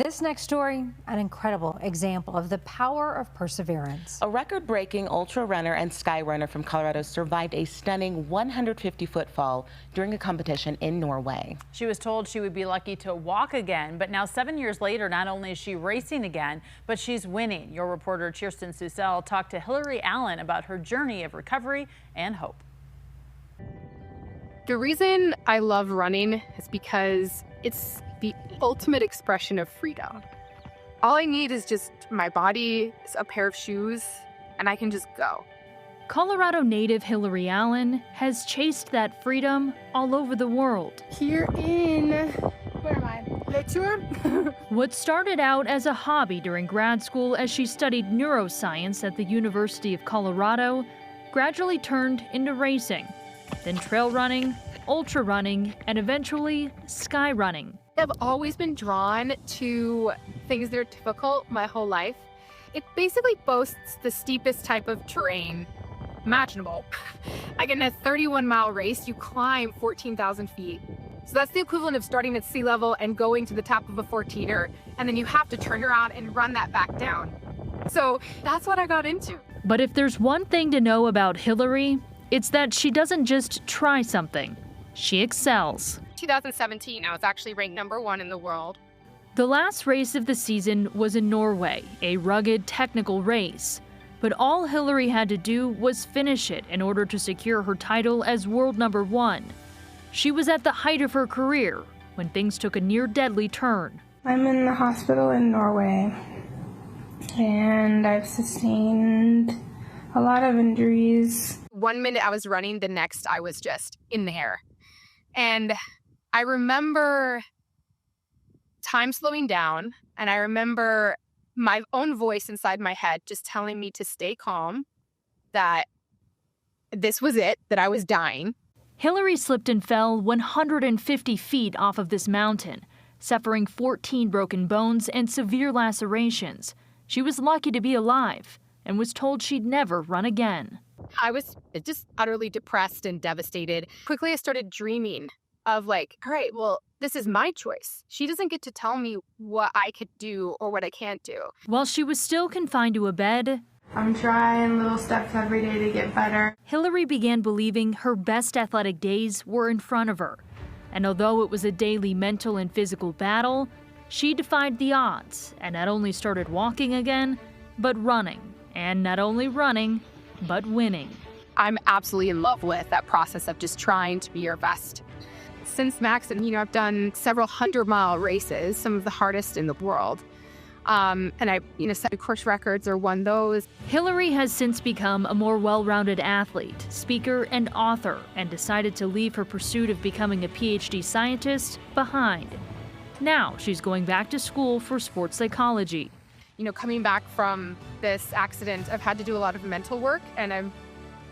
This next story, an incredible example of the power of perseverance. A record-breaking ultra runner and sky runner from Colorado survived a stunning 150-foot fall during a competition in Norway. She was told she would be lucky to walk again, but now 7 years later, not only is she racing again, but she's winning. Your reporter Kirsten Susel talked to Hillary Allen about her journey of recovery and hope. The reason I love running is because it's the ultimate expression of freedom. All I need is just my body, a pair of shoes, and I can just go. Colorado native Hillary Allen has chased that freedom all over the world. Here in, where am I? Nature? What started out as a hobby during grad school as she studied neuroscience at the University of Colorado gradually turned into racing, then trail running, ultra running, and eventually sky running. I've always been drawn to things that are difficult my whole life. It basically boasts the steepest type of terrain imaginable. Like in a 31-mile race, you climb 14,000 feet. So that's the equivalent of starting at sea level and going to the top of a 14er, and then you have to turn around and run that back down. So that's what I got into. But if there's one thing to know about Hillary, it's that she doesn't just try something, she excels. 2017, I was actually ranked #1 in the world. The last race of the season was in Norway, a rugged technical race. But all Hillary had to do was finish it in order to secure her title as world #1. She was at the height of her career when things took a near-deadly turn. I'm in the hospital in Norway, and I've sustained a lot of injuries. 1 minute I was running, the next I was just in the air. And I remember time slowing down, and I remember my own voice inside my head just telling me to stay calm, that this was it, that I was dying. Hillary slipped and fell 150 feet off of this mountain, suffering 14 broken bones and severe lacerations. She was lucky to be alive and was told she'd never run again. I was just utterly depressed and devastated. Quickly, I started dreaming of like, all right, well, this is my choice. She doesn't get to tell me what I could do or what I can't do. While she was still confined to a bed, I'm trying little steps every day to get better. Hillary began believing her best athletic days were in front of her. And although it was a daily mental and physical battle, she defied the odds and not only started walking again, but running. And not only running, but winning. I'm absolutely in love with that process of just trying to be your best. Since Max, I've done several 100-mile races, some of the hardest in the world. And I, set course records or won those. Hillary has since become a more well-rounded athlete, speaker, and author, and decided to leave her pursuit of becoming a PhD scientist behind. Now she's going back to school for sports psychology. Coming back from this accident, I've had to do a lot of mental work, and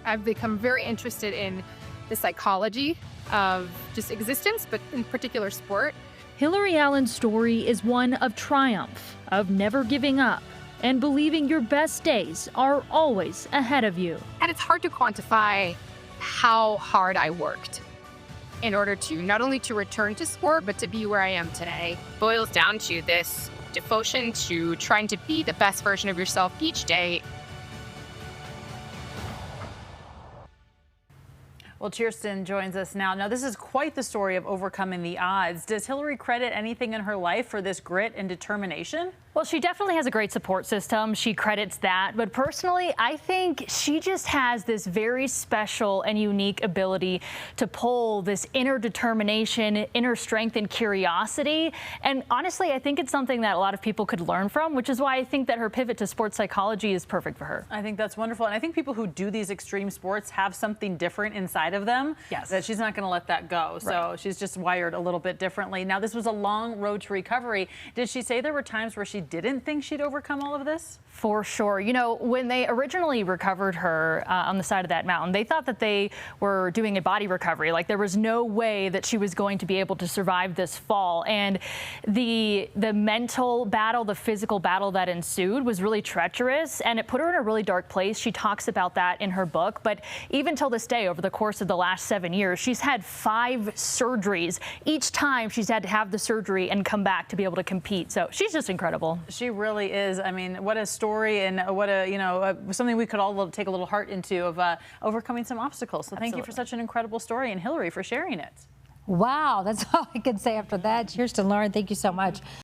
I've become very interested in the psychology of just existence, but in particular sport. Hillary Allen's story is one of triumph, of never giving up, and believing your best days are always ahead of you. And it's hard to quantify how hard I worked in order to not only to return to sport, but to be where I am today. It boils down to this devotion to trying to be the best version of yourself each day. Well, Kirsten joins us now. Now, this is quite the story of overcoming the odds. Does Hillary credit anything in her life for this grit and determination? Well, she definitely has a great support system. She credits that. But personally, I think she just has this very special and unique ability to pull this inner determination, inner strength, and curiosity. And honestly, I think it's something that a lot of people could learn from, which is why I think that her pivot to sports psychology is perfect for her. I think that's wonderful. And I think people who do these extreme sports have something different inside of them. Yes. That she's not going to let that go. Right. So she's just wired a little bit differently. Now, this was a long road to recovery. Did she say there were times where she didn't think she'd overcome all of this? For sure. You know, when they originally recovered her on the side of that mountain, they thought that they were doing a body recovery. Like there was no way that she was going to be able to survive this fall. And the mental battle, the physical battle that ensued was really treacherous, and it put her in a really dark place. She talks about that in her book. But even till this day, over the course of the last 7 years, she's had 5 surgeries. Each time she's had to have the surgery and come back to be able to compete. So she's just incredible. She really is. I mean, what a story, and what a, something we could all take a little heart into of overcoming some obstacles. So thank you for such an incredible story, and Hillary for sharing it. Wow, that's all I can say after that. Cheers to Lauren. Thank you so much.